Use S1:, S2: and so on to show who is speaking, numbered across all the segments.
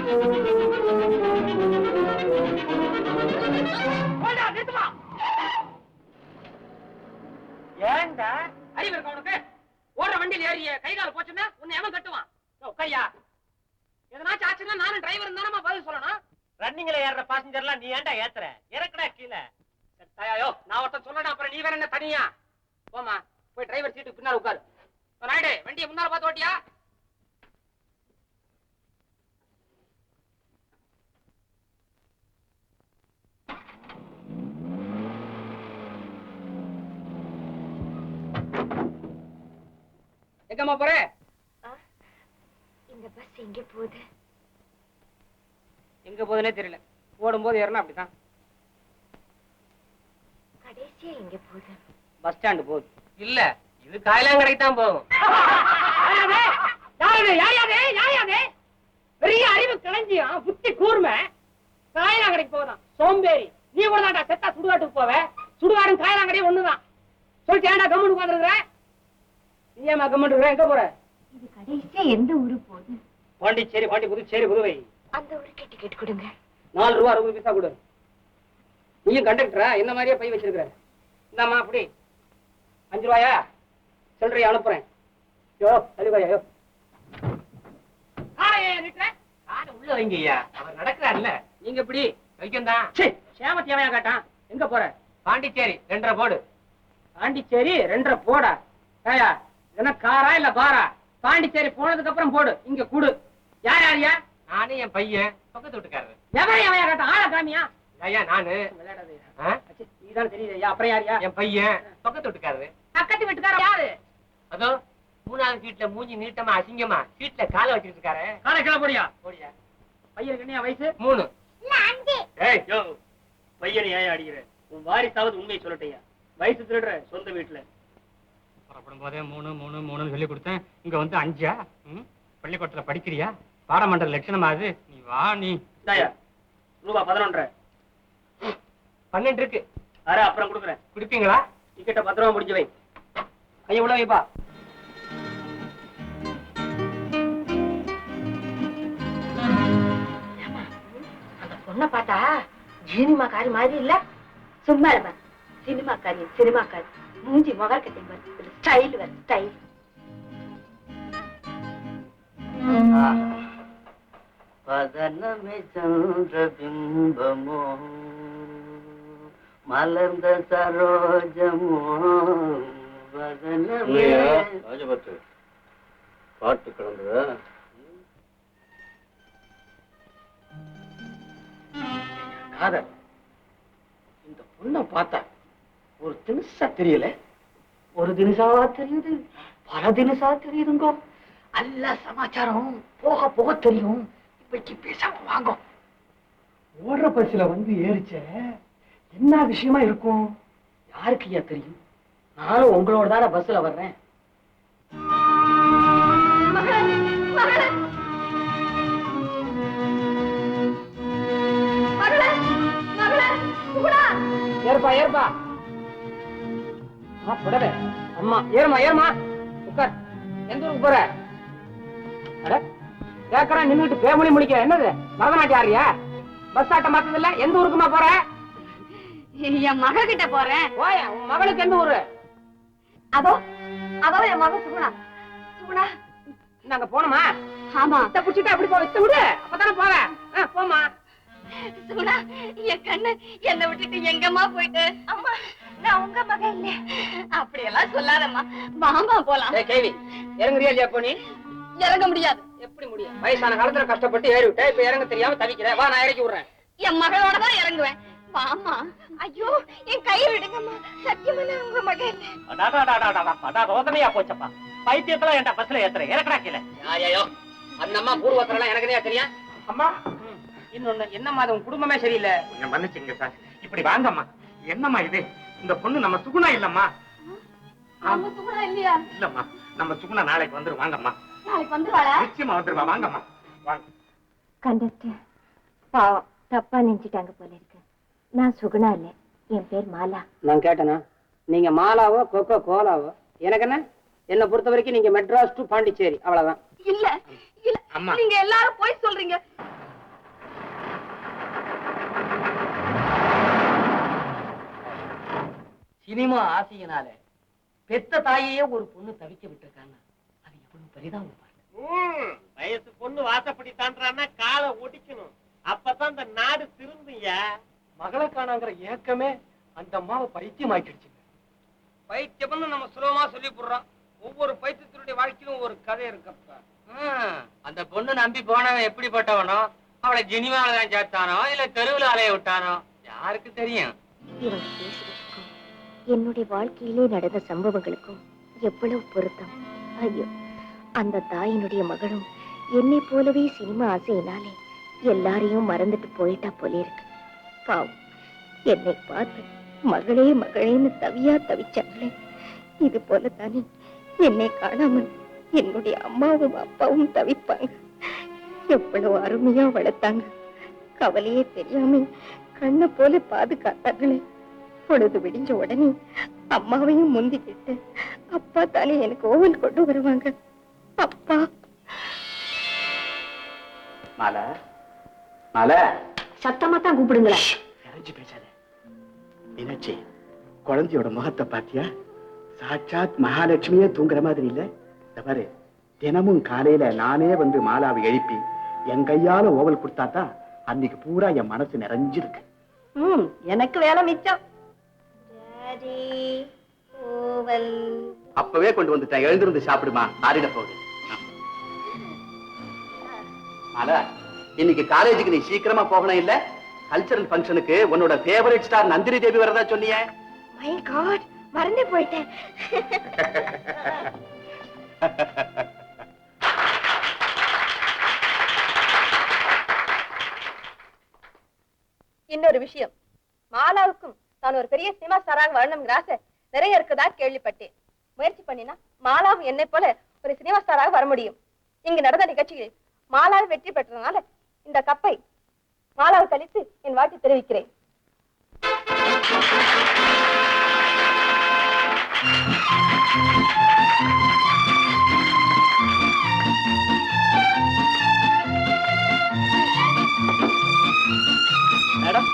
S1: ஏண்டா அறிவு இருக்க உனக்கு? ஓடுற வண்டியில் ஏறிய கைகால போச்சுன்னா உன்னை எவன் கட்டுவான்? கையா எதனாச்சும் ஆச்சுன்னா நானும் டிரைவர் தானமா பதில் சொல்லணும். ரன்னிங்ல ஏற பாசஞ்சர்லாம் நீ ஏன்டா ஏத்துற? இறக்குடா கீழே. தாயாயோ நான் ஒருத்தன் சொல்லணும், அப்புறம் நீ வேற என்ன தனியா? போமா போய் டிரைவர் சீட்டுக்கு பின்னால உட்காரு. நாயுடு வண்டியை முன்னால பார்த்து ஓட்டியா? எங்கம்மா போற?
S2: இந்த பஸ் எங்க போகுது?
S1: எங்க போகுதுன்னே தெரியல. ஓடும்போது ஏறணும் அப்படிதான்.
S2: கடைசியா எங்க போகுது?
S1: பஸ் ஸ்டாண்டு போகுது. இல்ல இது காயலாங்கடைக்கு தான் போகும். பெரிய அறிவு கிளஞ்சியும் புத்தி கூர்மை காயலாங்கடைக்கு போகுதான். சோம்பேறி நீ கூட தான்டா செத்தா சுடுகாட்டுக்கு போவ. சுடுகாடும் காயலாங்கடையும் ஒண்ணுதான். சொல்லிட்டு ஏன்டா கம்முன்னு உட்காந்துருக்குற? நீ ஏமா கம்முன்னு இருக்கிற? எங்க போற?
S2: இது கடைசியா எந்த ஊரு போகுது?
S1: பாண்டிச்சேரி, பாண்டி புதுச்சேரி, புதுவை.
S2: அந்த ஊருக்கு டிக்கெட் கொடுங்க.
S1: 4 ரூபா 60 பைசா கொடு. நீயும் கண்டக்டரா? என்ன மாதிரியே பை வச்சிருக்கிற. இந்தாமா அப்படி 5 ரூபாயா சொல்றியா? அனுப்புறேன். யோ அலிபாயா யோ உள்ள வைங்கய்யா. அவர் நடக்கிறாருல்ல. நீங்க எப்படி வைக்கந்தான்? சேமத்தியாவையா கேட்டான். எங்க போற? பாண்டிச்சேரி 2.5 போடு. பாண்டிச்சேரி 2.5 போடா? ஏயா என்ன காரா இல்ல பாரா? பாண்டிச்சேரி போனதுக்கு அப்புறம் போடு. இங்க கூடு. யார் யாரியா? நானே என் பையன் பக்கத்து வீட்டுக்காரரு. எவரையா கேட்டான்? ஆளா காமியா? ஐயா நானு விளையாடாது. நீதான் தெரியுது. அப்புறம் யாரியா? என் பையன் பக்கத்து வீட்டுக்காரரு. பக்கத்து வீட்டுக்காரர் யாரு? அதோ 3வது சீட்ல மூஞ்சி நீட்டமா அசிங்கமா சீட்ல காலை வச்சிட்டு இருக்காரு. காலை கீழே போடியா? போடியா. பையனுக்கு என்ன வயசு? 3. ஏய் யோ பையனை ஏன் அடிக்கிற? உன் வாரிசாவது உண்மையை சொல்லட்டையா? வயசு திருடுற சொந்த வீட்டுல. புறப்படும் போதே 3 சொல்லி கொடுத்தேன். இங்க வந்து 5. பள்ளிக்கூடத்துல படிக்கிறியா? பாடமண்டல லட்சணமா அது? நீ வா. நீ ரூபா 11 12 இருக்கு. அரை அப்புறம் கொடுக்குறேன். குடிப்பீங்களா? டிக்கெட்டை பத்திரமா முடிஞ்சு வை. கைய உள்ள வைப்பா.
S2: அந்த பொண்ணை பார்த்தா சினிமாக்காரி மாதிரி இல்ல? சும்மா இருமா. சினிமாக்காரி மூஞ்சி முகர் கட்டிங் வருது. ஸ்டைல் வருது ஸ்டைல்.
S3: பதனமே சந்திர பிம்பமோ மலர்ந்த சரோஜமோ வதனமே. ராஜபத்து பாட்டு கிளம்புதா?
S1: காதல் இந்த பொண்ணை பார்த்தா ஒரு தினுசா தெரியல. ஒரு தினுசா தெரியுது, பல தினுசா தெரியுதுங்க. அல்ல சமாச்சாரம் போக போக தெரியும். இப்படி பேசாம வாங்க. ஓடுற பஸ்ல வந்து ஏறிச்ச என்ன விஷயமா இருக்கும்? யாருக்கு ஐயா தெரியும்? நானும் உங்களோட தான பஸ்ல வர்றேன். ஏற்பா ஏற்பா. புடவை அம்மா ஏறுமா ஏறுமா உட்கார். எந்த ஊருக்கு போற? கேக்குறான் நின்னுட்டு பேமொழி முடிக்க. என்னது பரதநாட்டியம் ஆறியா? பஸ் ஆட்ட மாத்தது இல்ல. எந்த ஊருக்குமா போற?
S2: என் மக கிட்ட போறேன்.
S1: ஓயா உன் மகளுக்கு எந்த ஊரு?
S2: அதோ என் மக சுகுணா.
S1: நாங்க போனோமா?
S2: ஆமா.
S1: புடிச்சுட்டு அப்படி போ. விட்டு விடு அப்பதானே போவேன். போமா.
S2: சுகுணா என் கண்ணு என்னை விட்டுட்டு எங்கம்மா போயிட்டு? அம்மா நான் உங்க மக இல்ல. அப்படியெல்லாம் சொல்லாதம்மா. வாமா போலாம்.
S1: கேள்வி இறங்குறியா இல்லையா? போனி
S2: இறங்க முடியாது.
S1: எப்படி முடியும்? வயசான காலத்துல கஷ்டப்பட்டு ஏறி விட்ட. இப்ப இறங்க தெரியாம தவிக்கிறேன். வா நான் இறக்கி விடுறேன்.
S2: என் மகளோட தான் இறங்குவேன். வாமா. ஐயோ என் கையை விடுங்கம்மா. சத்தியமா நான் உங்க மக இல்ல.
S1: ரோதனையா போச்சப்பா. பைத்தியத்துல ஏன்டா பஸ்ல ஏத்துறேன்? இறக்கடா கீழே. யாரையோ அந்த அம்மா பூர்வத்திலாம் எனக்கு தெரியும். அம்மா இன்னொன்னு என்னம்மா அது உன் குடும்பமே சரியில்லை. கொஞ்சம் மன்னிச்சுங்க சார். இப்படி வாங்கம்மா. என்னம்மா இது? இந்த பொண்ணு நம்ம சுகுணா இல்லம்மா.
S2: நம்ம சுகுணா இல்லையா?
S1: இல்லம்மா நம்ம சுகுணா நாளைக்கு வந்துரு. வாங்கம்மா.
S2: நாளைக்கு வந்துருவாளா?
S1: நிச்சயமா வந்துருவா. வாங்கம்மா வாங்க.
S2: கண்டக்டர் பாவம் தப்பா நினைச்சிட்டாங்க போல இருக்கு. நான் சுகுணா இல்ல. என் பேர் மாலா.
S1: நான் கேட்டேனா? நீங்க மாலாவோ கொக்கோ கோலாவோ எனக்கு என்ன? என்னை பொறுத்த வரைக்கும் நீங்க மெட்ராஸ் டு பாண்டிச்சேரி அவ்வளவுதான்.
S2: இல்ல இல்ல நீங்க எல்லாரும் போய் சொல்றீங்க.
S1: சினிமா ஆசையினால பெத்த தாயே ஒரு பொண்ணு தவிக்க விட்டுருக்கான்னா அது எவ்வளவு பரிதாபம் பாருங்க.
S4: வயசு பொண்ணு வாசப்படி தாண்டான்னா காலை ஒடிக்கணும். அப்பதான் இந்த நாடு திரும்பிய
S1: மகளை காணாங்கிற ஏக்கமே அந்த அம்மாவை பைத்தியம் ஆக்கிடுச்சு. பைத்தியம்னு நம்ம சுலபமா சொல்லி போடுறோம். ஒவ்வொரு பைத்தியத்தினுடைய வாழ்க்கையிலும் ஒரு கதை இருக்கப்ப. அந்த பொண்ணு நம்பி போனவன் எப்படிப்பட்டவனோ, அவளை ஜினிமாவில தான் சேர்த்தானோ இல்ல தெருவில் அலைய விட்டானோ யாருக்கு தெரியும்.
S2: இவங்க பேசுறதுக்கும் என்னுடைய வாழ்க்கையிலே நடந்த சம்பவங்களுக்கும் எவ்வளவு பொருத்தம். ஐயோ, அந்த தாயினுடைய மகளும் என்னை போலவே சினிமா ஆசையினாலே எல்லாரையும் மறந்துட்டு போயிட்டா போல இருக்கு. பாவம், என்னை பார்த்து மகளே மகளேன்னு தவியா தவிச்சாங்களே. இது போல தானே என்னை காணாமல் என்னுடைய அம்மாவும் அப்பாவும் தவிப்பாங்க. எவ்வளவு அருமையா வளர்த்தாங்க. கவலையே தெரியாம கண்ணை போல பாதுகாத்தாங்களே. பொழுது விடிஞ்ச உடனே அம்மாவையும் முந்திக்கிட்டு அப்பா தானே எனக்கு ஓவன் கொண்டு வருவாங்க. அப்பா
S3: மாலா மாலா
S2: சத்தமா தான் கூப்பிடுங்களா.
S3: பேசாத மீனாட்சி, குழந்தையோட முகத்தை பாத்தியா? சாட்சாத் மகாலட்சுமியே தூங்குற மாதிரி இல்ல. இந்த பாரு, தினமும் காலையில நானே வந்து மாலாவை எழுப்பி என் கையால ஓவல் கொடுத்தாதான் அன்னைக்கு பூரா என் மனசு நிறைஞ்சிருக்கு.
S2: எனக்கு வேலை மிச்சம். ஓவல்
S3: அப்பவே கொண்டு வந்துட்டேன். எழுந்திருந்து சாப்பிடுமா, ஆறிட போகுது. மாலா, இன்னைக்கு காலேஜுக்கு நீ சீக்கிரமா போகணும் இல்ல? கல்ச்சரல் ஃபங்க்ஷனுக்கு உன்னோட ஃபேவரட் ஸ்டார் நந்தினி தேவி வரதா சொன்னியே.
S2: மை காட், மறந்தே போயிட்டேன்.
S5: இன்னொரு விஷயம், மாலாவுக்கும் தான் ஒரு பெரிய சினிமா ஸ்டாராக வரணுங்கிற ஆசை நிறைய இருக்குதா கேள்விப்பட்டேன். முயற்சி பண்ணினா மாலாவும் என்னை போல ஒரு சினிமா ஸ்டாராக வர முடியும். இங்கு நடந்த நிகழ்ச்சியில் மாலாவை வெற்றி பெற்றதுனால இந்த கப்பை மாலாவை கழித்து என் வாழ்த்து தெரிவிக்கிறேன்.
S3: மேடம்,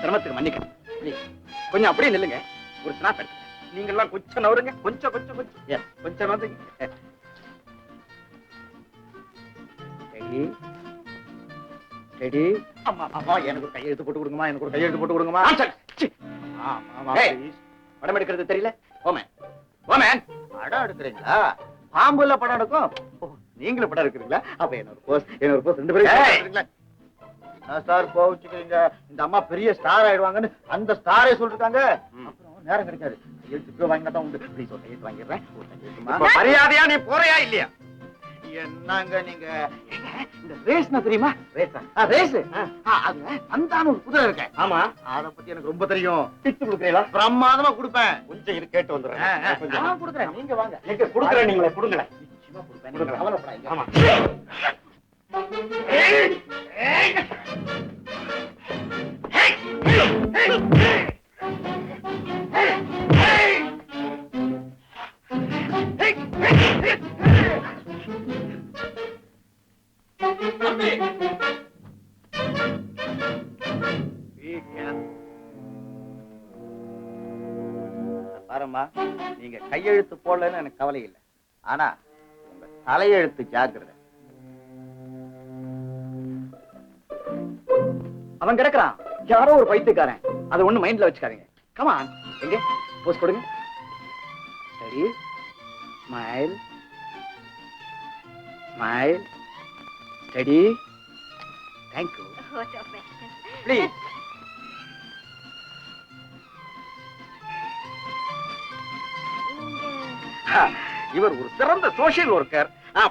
S3: சிரமத்துக்கு மன்னிக்கணும். கொஞ்சம் அப்படியே நில்லுங்க. ஒரு ஸ்னாப் எடுத்துங்க. நீங்க எல்லாம் கொஞ்சம் நவருங்க. கொஞ்சம் கொஞ்சம் கொஞ்சம் கொஞ்சம் நவருங்க. ரெடி? ஆமா ஆமா, எனக்கு ஒரு கையெழுத்து போட்டு கொடுங்கம்மா. எனக்கு ஒரு கையெழுத்து போட்டு கொடுங்கம்மா. படம் எடுக்கிறது தெரியல? ஓமேன் ஓமேன், படம் எடுக்கிறீங்களா? பாம்புல படம் எடுக்கும். நீங்களும் படம் எடுக்கிறீங்களா? அப்ப என்னோட போஸ் ரெண்டு பேரும் ஸ்டார் போச்சுக்கிறீங்க. இந்த அம்மா பெரிய ஸ்டார் ஆயிடுவாங்கன்னு அந்த ஸ்டாரே சொல்லிருக்காங்க. அப்புறம் நேரம் கிடைக்காது. கையெழுத்து வாங்கினா தான் உண்டு. ப்ளீஸ் ஒரு கையெழுத்து வாங்கிடுறேன். ஒரு கையெழுத்துமா. மரியாதையா நீ போறியா இல்லையா? என்னங்க நீங்க, இந்த ரேஸ்னா தெரியுமா? ரேஸ் அது அந்தான ஒரு குதிரை இருக்கு. ஆமா, அத பத்தி எனக்கு ரொம்ப தெரியும். டிப்ஸ் கொடுக்குறீங்களா? பிரமாதமா கொடுப்பேன். கொஞ்சம் இரு, கேட்டு வந்துடுறேன். நான் கொடுக்குறேன், நீங்க வாங்க. எங்க கொடுக்குறேன், நீங்களே கொடுங்க. நிச்சயமா கொடுப்பேன், நீங்க கவலைப்படாதீங்க. ஆமா. பாரும்மா, நீங்க கையெழுத்து போடலன்னு எனக்கு கவலை இல்லை. ஆனா உங்க தலையெழுத்து ஜாக்கிரதை. அவன் கிடக்குறான், யாரோ ஒரு பைத்தியக்காரன். அதை ஒண்ணு மைண்ட்ல வச்சுக்காதீங்க. கமான், எங்க போஸ் கொடுங்க. சரி, smile smile. Study. Thank you. Please. இவர் ஒரு சிறந்த சோசியல் ஒர்க்கர்.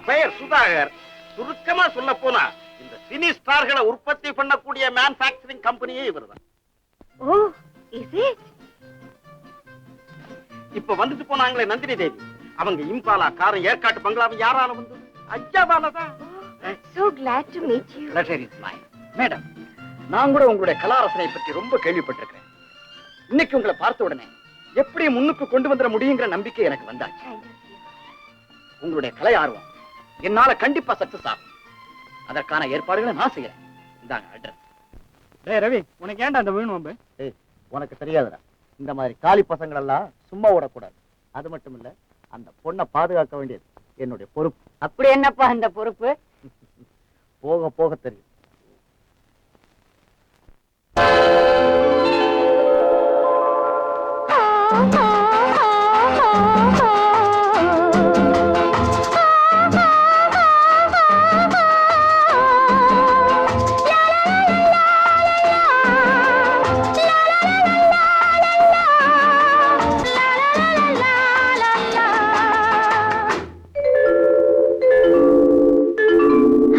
S3: பெயர் சுதாகர். சுருக்கமா சொல்ல போனா இந்த சினி ஸ்டார்களை உற்பத்தி பண்ணக்கூடிய மேனுஃபேக்சரிங் கம்பெனியே இவர்தான்.
S2: ஓ, இஸ் இட்?
S3: இப்ப வந்துட்டு போனாங்களே நந்தினி தேவி, அவங்க இம்பாலா காரம் ஏற்காட்டு பங்களாவும் யாரால வந்தது? அஜ்ஜாபாலதான்.
S2: So glad to meet you.
S3: Madam, நான் கூட உங்களுடைய கலாரசனை பற்றி ரொம்ப கேள்விப்பட்டிருக்கிறேன். இன்னைக்கு உங்களை பார்த்த உடனே எப்படி முன்னுக்கு கொண்டு வந்துட முடியுங்கிற நம்பிக்கை எனக்கு வந்தாச்சு. உங்களுடைய கலை ஆர்வம் என்னால கண்டிப்பா சக்சஸ் ஆகும். அதற்கான ஏற்பாடுகளை நான் செய்யறேன். இந்தாங்க அட்ரஸ்.
S4: ரவி, உனக்கு ஏன்டா அந்த வீண் வம்பு?
S3: உனக்கு தெரியாதுடா, இந்த மாதிரி காலி பசங்கள் எல்லாம் சும்மா விடக்கூடாது. அது மட்டும் இல்ல, அந்த பொண்ணை பாதுகாக்க வேண்டியது என்னுடைய பொறுப்பு.
S2: அப்படி என்னப்பா அந்த பொறுப்பு?
S3: போக போக தெரியும்.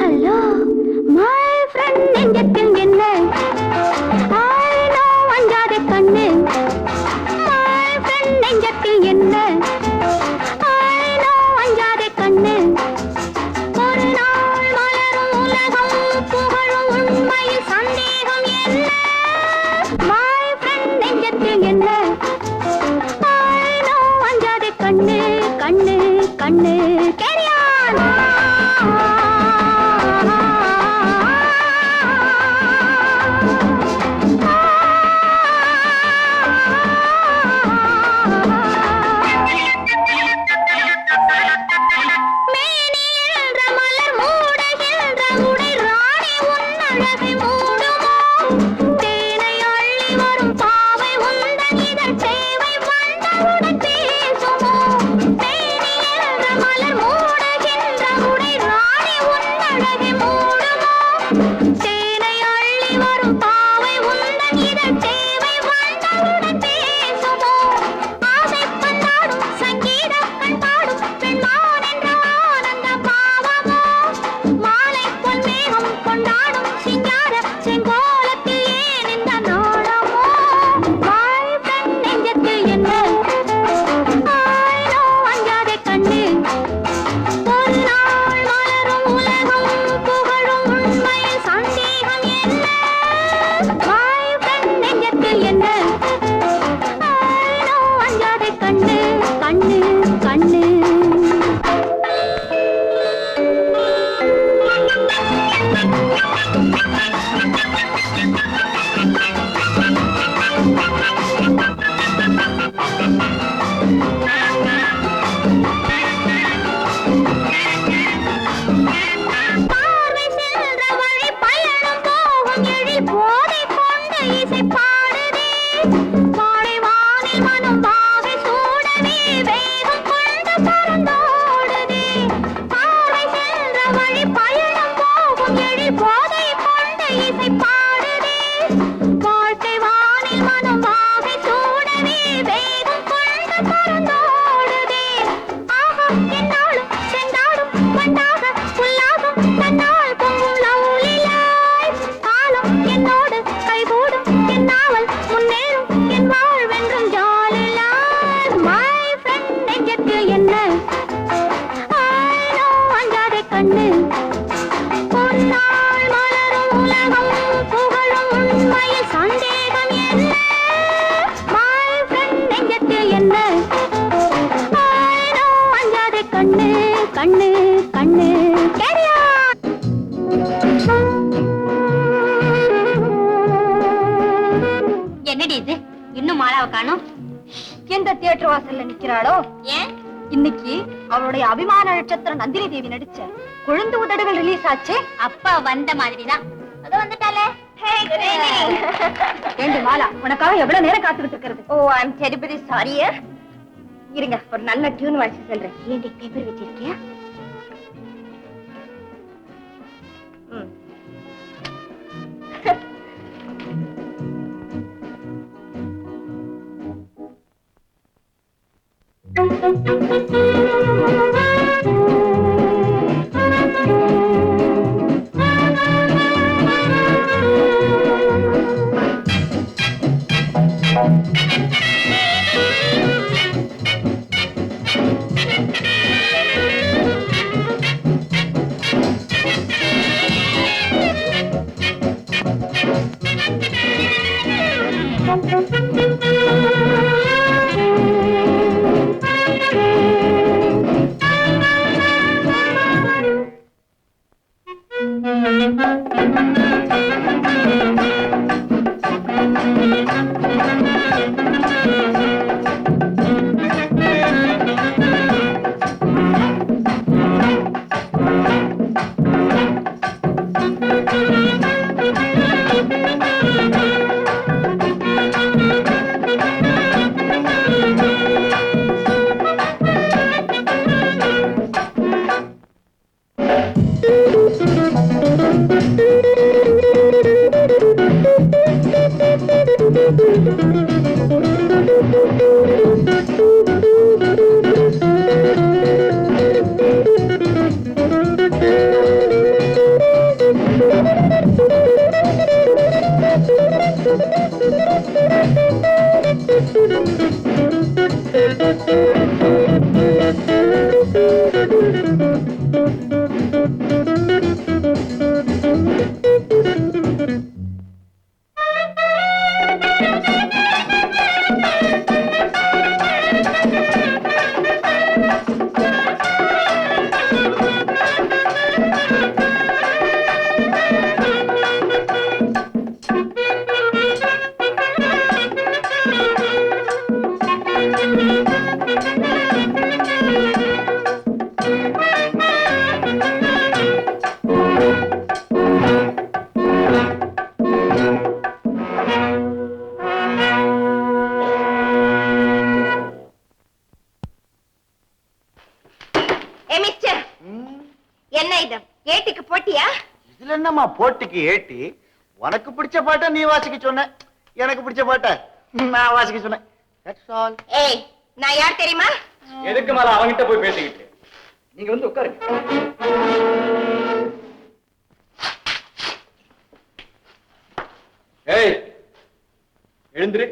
S2: ஹலோ மை ஃப்ரெண்ட், நெஞ்சத்தில் என்ன ஆயினோ அஞ்சாதே கண்ணு. மை ஃப்ரெண்ட், நெஞ்சத்தில் என்ன ஆயினோ அஞ்சாதே கண்ணு. ஒரு நாள் மலரும் உலகம் புகழும் உண்மையில் சந்தேகம் என்ன. மை ஃப்ரெண்ட், நெஞ்சத்தில் என்ன ஆயினோ அஞ்சாதே கண்ணு கண்ணு கண்ணு. Carry on. மேனியென்ற மலர் மூடுகின்ற உடை ராணி உன் அழகை மூடுமோ. தேனை அள்ளி வரும் பாவை உந்தன் இதழ் சேவை வந்தவுடன் பேசுமோ. மேனியென்ற மலர் மூடுகின்ற உடை ராணி உன் அழகை மூடுமோ. தேனை அள்ளி வரும் பாவை உந்தன் இதழ் சேவை வந்தவுடன் பேசுமோ. ஆசை பந்தாடும் சங்கீதம் கண்பாடும் பெண்மான் என்ற ஆனந்த பாவமோ. மாலை பொன் மேகம் கொண்டாடும் சிங்கார செங்கோலத்தில் ஏன் இந்த நாடமோ. வாய் பெண் நெஞ்சத்தில் என்ன ஆயினோ அஞ்சாதே கண்ணு. ஒரு நாள் மலரும் உலகம் புகழும் உண்மையில் சந்தேகம் என்ன. வாய் பெண் நெஞ்சத்தில் என்ன ஆயினோ அஞ்சாதே கண்ணு கண்ணு கண்ணு. பார்வை சென்ற வழி பயணம் போகும் எழில் போதை கொண்ட இசை பாடுதே. வாடை வானில் மனம் வாகை சூடவே வேகம் கொண்டு பறந்தோடுதே. பார்வை சென்ற வழி பயணம் போகும் எழில் போதை கொண்ட இசை பாடுதே. வாழ்க்கை வானில் மனம் வாகை சூடவே வேகம் கொண்டு பறந்தோடுதே. ஆஹா என்னாலும் சென்றாடும் வண்டாக புல்லாகும் தன்னால் பொங்கும் லவ்லி லைஃப். காலம் என்னோடு கைகூடும் என் நாவல் முன்னேறும் என் வாழ்வென்றும் ஜாலி லைஃப். மை ஃப்ரெண்ட், நெஞ்சத்தில் என்ன ஆயினோ அஞ்சாதே கண்ணு. ஒரு நாள் மலரும் உலகம் புகழும் உண்மையில் சந்தேகம் என்ன. மை ஃப்ரெண்ட், நெஞ்சத்தில் என்ன ஆயினோ அஞ்சாதே கண்ணு கண்ணு கண்ணு. Carry on. என்னடி இது, இன்னும் மாலாவை காணோம்?
S5: எந்த தியேட்டர் வாசல்ல நிக்கிறாளோ?
S2: ஏன்?
S5: இன்னைக்கு அவளுடைய அபிமான நட்சத்திரம் நந்தினி தேவி நடிச்ச கொழுந்து உதடுகள் ரிலீஸ் ஆச்சு.
S2: அப்பா வந்த மாதிரிதான். அது வந்துட்டாலே.
S5: ஏண்டி மாலா, உனக்காக எவ்வளவு நேரம் காத்துக்கிட்டு இருக்கிறது?
S2: ஓ, ஐ அம் டெரிபிலி சாரி.
S5: இருங்க, ஒரு நல்ல டியூன் வாசி சொல்றேன்.
S2: ஏண்டி பேப்பர் வச்சிருக்கியா? மிஸ்டர், என்ன இது ஏட்டிக்கு போட்டியா?
S3: இதுல என்னம்மா போட்டிக்கு ஏட்டி? உனக்கு பிடிச்ச பாட்டை நீ வாசிக்க சொன்ன, எனக்கு பிடிச்ச பாட்டை நான் வாசிக்க சொன்னேன். That's all.
S2: ஏய், நான் யார் தெரியுமா?
S6: எதுக்கு மேல அவங்கிட்ட போய் பேசிக்கிட்டு? நீங்க வந்து உட்காருங்க. ஏய், எழுந்திரு.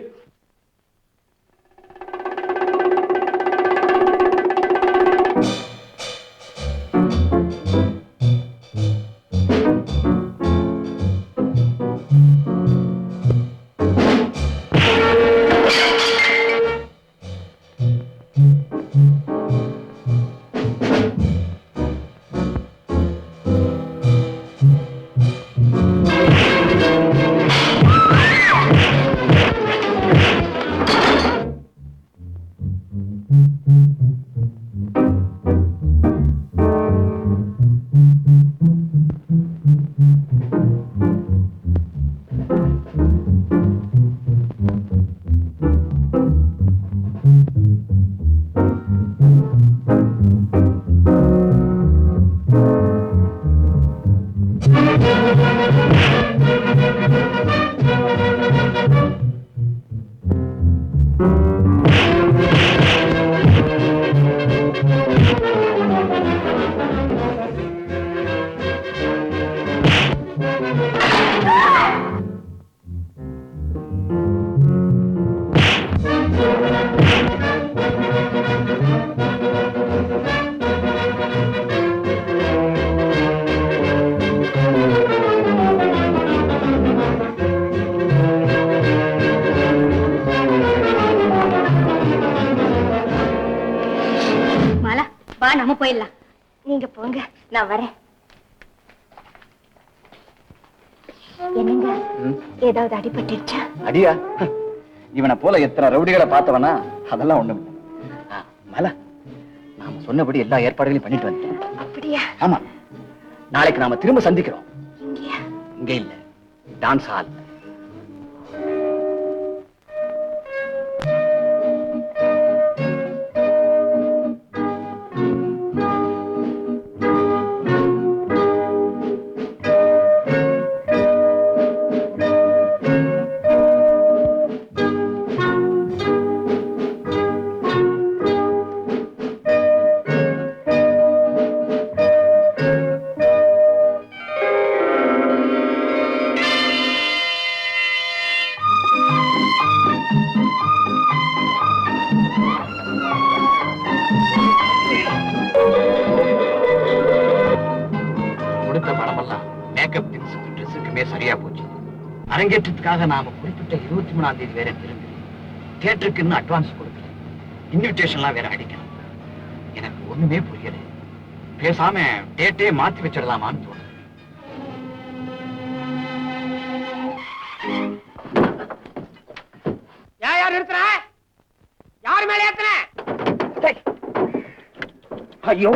S2: நம்ம போயிடலாம். நீங்க போங்க, நான் வரேன். என்னங்க, ஏதாவது அடிபட்டுச்சா?
S3: அடியா? இவனை போல எத்தனை ரவுடிகளை பார்த்தவனா? அதெல்லாம் ஒண்ணும் மலா, நாம சொன்னபடி எல்லா ஏற்பாடுகளையும் பண்ணிட்டு வந்துட்டோம்.
S2: அப்படியா?
S3: ஆமா, நாளைக்கு நாம திரும்ப சந்திக்கிறோம்.
S2: இங்கயா?
S3: இங்க இல்ல, டான்ஸ் ஹால். சரியா போச்சு. அரங்கேற்றத்துக்காக நாம குறிப்பிட்ட 23ஆம் தேதி வேற திரும்பி தியேட்டருக்கு இன்னும் அட்வான்ஸ் கொடுக்கல. இன்விடேஷன்லாம் வேற அடிக்கணும். எனக்கு ஒண்ணுமே புரியல. பேசாம டேட்டே மாத்தி வச்சிடலாமான்னு தோணுது.
S1: யார் இருக்கிற? யார் மேல ஏத்துற?
S3: ஐயோ,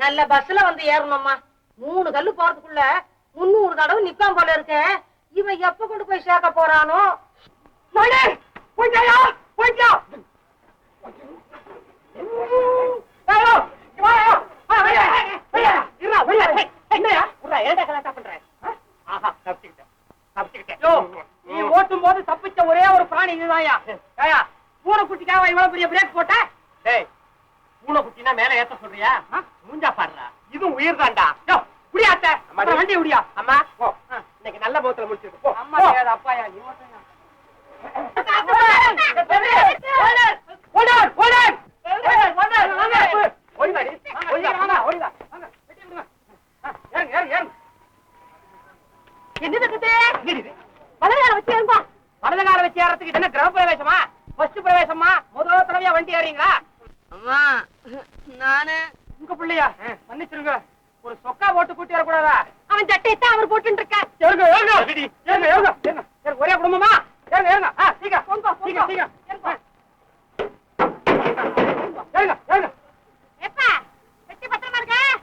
S5: நல்ல பஸ்ல வந்து ஏறணும்மா. 3 கல்லு போறதுக்குள்ள 300 தடவை நிப்பான் போல இருக்க. இவன் எப்ப கொண்டு போய் சேர்க்க போறானோ?
S1: நீ ஓட்டும் போது தப்பிச்ச ஒரே ஒரு பிராணி இதுதான்யா. பூனைக்குட்டிக்காக இவ்வளவு பெரிய பிரேக் போட்ட? பூனைக்குட்டினா மேல ஏத்த சொல்றியா? மூஞ்சா பாடுறா, இதுவும் உயிர் தான்டா. குடியாத்த வண்டி குடியா. அம்மா இன்னைக்கு நல்ல முகத்துல முடிச்சிருக்கு. அம்மா அப்பாயா நீ வலதுகால வச்சு ஏறதுக்கு என்ன கிரக பிரவேசமா? ஃபர்ஸ்ட் பிரவேசமா? முதல் தடவையா வண்டி ஏறீங்களா?
S5: அம்மா நானு
S1: உங்க பிள்ளையா? மன்னிச்சிருங்க, ஒரு சொக்கா போட்டு கூட்டி வரக்கூடாதா?
S5: அவன் சட்டையத்தான் அவர் போட்டு இருக்க.
S1: ஒரே குடும்பமா? சீக்கிரம்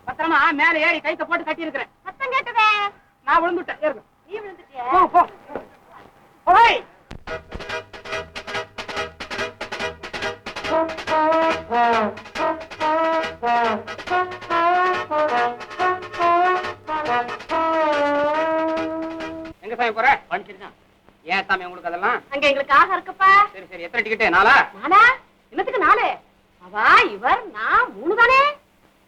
S1: பத்திரமா மேல ஏறி கைத்த போட்டு கட்டி இருக்கிறேன்.
S5: சத்தம் கேட்டதே.
S1: நான் விழுந்துட்டேன். ஏறுங்க.
S5: நீ விழுந்துட்டியா?
S1: போ. சாமி உங்களுக்கு அதெல்லாம்?
S5: அங்க எங்களுக்கு ஆக இருக்குப்பா.
S1: சரி சரி, எத்தனை டிக்கெட்? 4?
S5: நானா? என்னத்துக்கு 4? அவா இவர் நான் 3 தானே.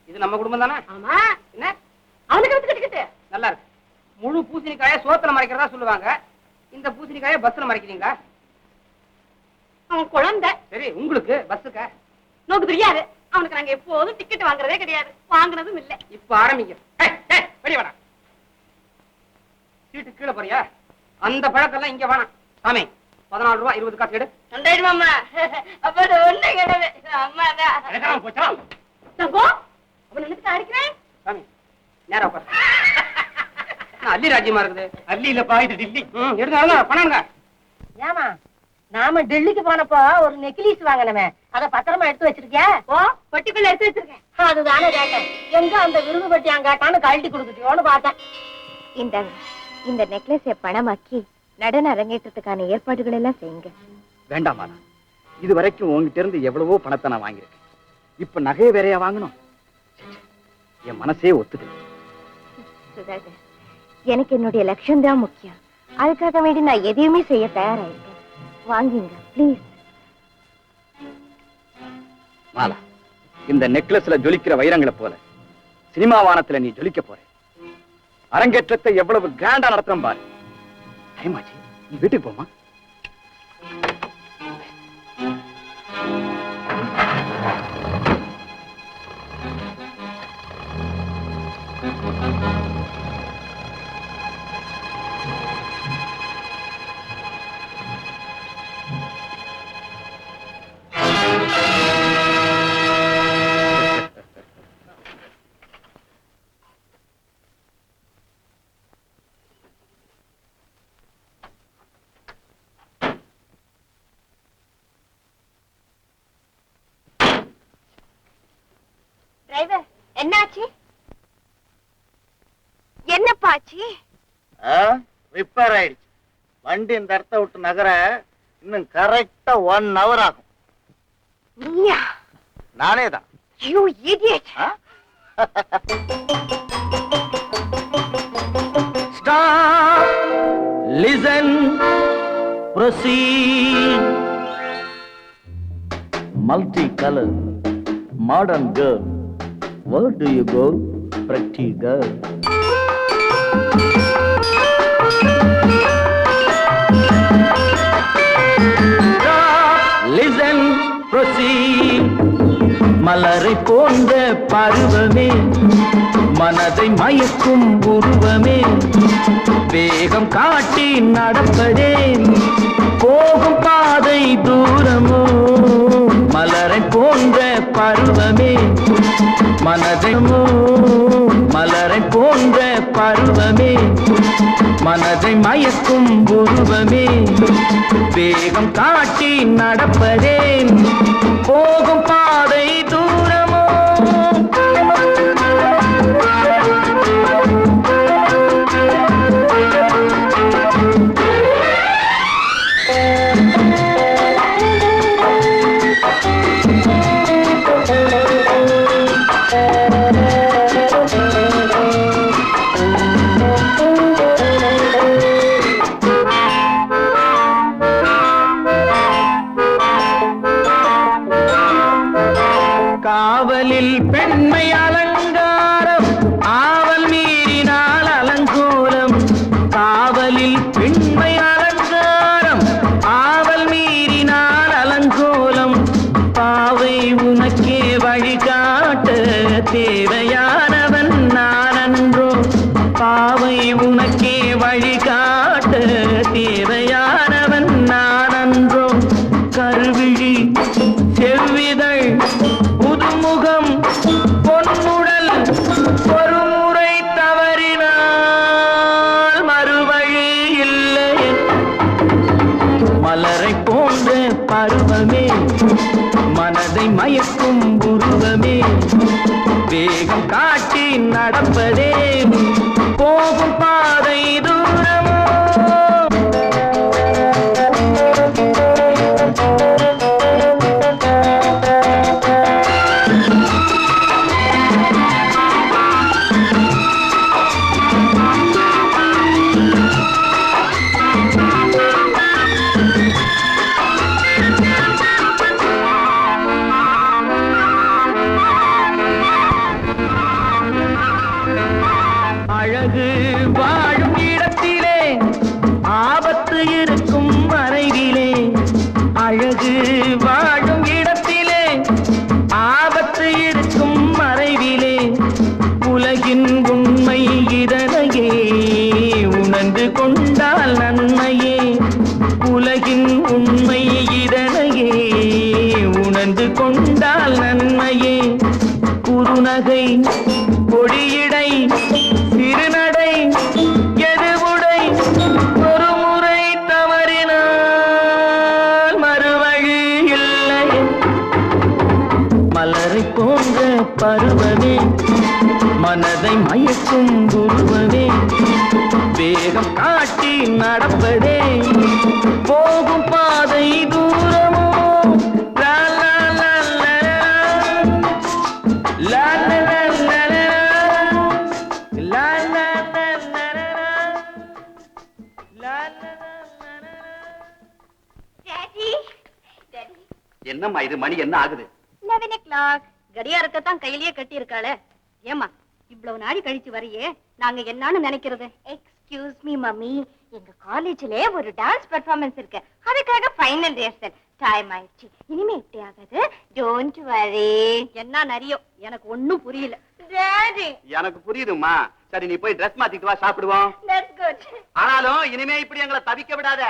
S1: இது நம்ம குடும்பம் தானே?
S5: ஆமா.
S1: என்ன
S5: அவனுக்கு எதுக்கு டிக்கெட்?
S1: நல்லா இருக்கு. முழு பூசணிக்காய சோத்துல மறைக்கிறதா சொல்லுவாங்க, இந்த பூசணிக்காய பஸ்ல மறைக்கிறீங்களா?
S5: அவன் குழந்தை.
S1: சரி, உங்களுக்கு பஸ்ஸுக்கா?
S5: நோக்கு தெரியாது. அவனுக்கு நாங்க எப்போதும் டிக்கெட் வாங்குறதே கிடையாது, வாங்குனதும் இல்ல.
S1: இப்ப ஆரம்பிங்க. வெளிய வேணாம், சீட்டு கீழே போறியா? அந்த பழக்கெல்லாம் இங்க வேணாம். சாமி 14 ரூபாய் 20 காசு எடு.
S5: சந்தேகமா அப்ப ஒண்ணு கிடையாது. அம்மா தான்
S1: போச்சா?
S5: அவன் நினைச்சு அடிக்கிறேன்.
S1: சாமி நேரா உட்கார். அள்ளி ராஜ்யமா இருக்குது.
S4: அள்ளி இல்லப்பா, இது டில்லி.
S1: எடுங்க பணங்க.
S7: ஏமா நாம டெல்லிக்கு போனப்போ ஒரு நெக்லீஸ் வாங்கினமே, அத பத்திரமா எடுத்து வச்சிருக்கியா?
S5: ஓ, பொட்டிக்குள்ள எடுத்து வச்சிருக்கேன்.
S7: அதுதானே கேட்டேன். எங்க அந்த விருது பட்டி அங்காட்டான்னு கழட்டி கொடுத்துட்டியோன்னு பார்த்தேன்.
S2: இந்தாங்க, இந்த நெக்லஸை பணமாக்கி நடன அரங்கேற்றத்துக்கான ஏற்பாடுகள் எல்லாம் செய்யுங்க.
S3: வேண்டாம் மாலா, இது வரைக்கும் உங்ககிட்ட இருந்து எவ்வளவோ பணத்தை நான் வாங்கியிருக்கேன். இப்ப நகையை வேறையா வாங்கணும்? என் மனசே ஒத்துக்கு.
S2: சுதாகர், எனக்கு என்னுடைய லட்சியம் தான் முக்கியம். அதுக்காக வேண்டி நான் எதையுமே செய்ய தயாராயிருக்கேன். வாங்கிங்க ப்ளீஸ்.
S3: மாலா, இந்த நெக்லஸ்ல ஜொலிக்கிற வைரங்களை போல சினிமா வானத்துல நீ ஜொலிக்க போற. அரங்கேற்றத்தை எவ்வளவு கிராண்டா நடத்துறோம் பாரு. டைமாச்சு, நீ வீட்டுக்கு போமா.
S2: டிரைவர், என்னாச்சு? என்னப்பாச்சு?
S3: ரிப்பேர் ஆயிடுச்சு. வண்டி இந்த இடத்த விட்டு நகர இன்னும் கரெக்டா 1 hour ஆகும்.
S2: நீயா?
S3: நானே தான்.
S2: You idiot!
S8: Stop, listen, proceed. Multicolor, modern girl. Where do you go, pretty girl? Stop, listen, proceed. மலரை போன்ற பருவமே, மனதை மயக்கும் உருவமே, வேகம் காட்டி நடப்பதே, போகும் பாதை தூரமோ. மலரை போன்ற பருவமே, மனதை மலரை போன்ற பருவமே, மனதை மயக்கும் உருவமே, வேகம் காட்டி நடப்பதே, போகும் பாதை தூரமோ. காவலில் பெண்மை அலங்காரம், ஆவல் மீறினால் அலங்கோலம். காவலில் பெண்மை அலங்காரம், ஆவல் மீறினால் அலங்கோலம். பாவை உனக்கே வழிகாட்ட தேவையானவன் நானன்றோ. பாவை உனக்கே வழிகாட்ட தேவையானவன் நானன்றோ. கருவிழி செவ்விதழ் புதுமுகம் பொன்முடல் ஒரு முறை தவறினால் மறுவழி இல்லை. மலரை போன்ற பருவமே, மனதை மயக்கும் உருவமே, வேகம் காட்டி நடப்பதே, போகும் பாதை தூரமோ. புரிந்து கொண்டால் நன்மையே. குறுநகை பொடியடை சிறுநடை எதுவுடை ஒரு முறை தவறினால் மறுவழி இல்லை. மலரை போன்ற பருவமே மனதை மயக்கும் உருவமே வேகம் காட்டி நடப்பதே போகும் பாதை தூரமோ. லா லா லா லா லா லா லா லா லா லா லா லா.
S3: என்னம்மா இது மணி என்ன ஆகுது?
S2: 11 o'clock. கடியாரத்தான் கையிலேயே கட்டி இருக்காளே. ஏமா இவ்வளவு நாடி கழிச்சு வரையே நாங்க என்னன்னு நினைக்கிறது? எக்ஸ்கியூஸ் மீ மம்மி, எங்க காலேஜ்ல ஒரு டான்ஸ் பெர்ஃபார்மன்ஸ் இருக்கு, அதுக்காக ஃபைனல் ரிஹர்சல் டைம் ஆயிடுச்சு. இனிமே எப்படி ஆகாது, டோன்ட் வரி. என்ன நரியோ எனக்கு ஒண்ணும் புரியல. டாடி
S3: எனக்கு புரியுதும்மா. சரி நீ போய் ட்ரெஸ் மாத்திட்டு வா, சாப்பிடுவோம்.
S2: That's good.
S3: ஆனாலும் இனிமே இப்படி எங்களை தவிக்க விடாத.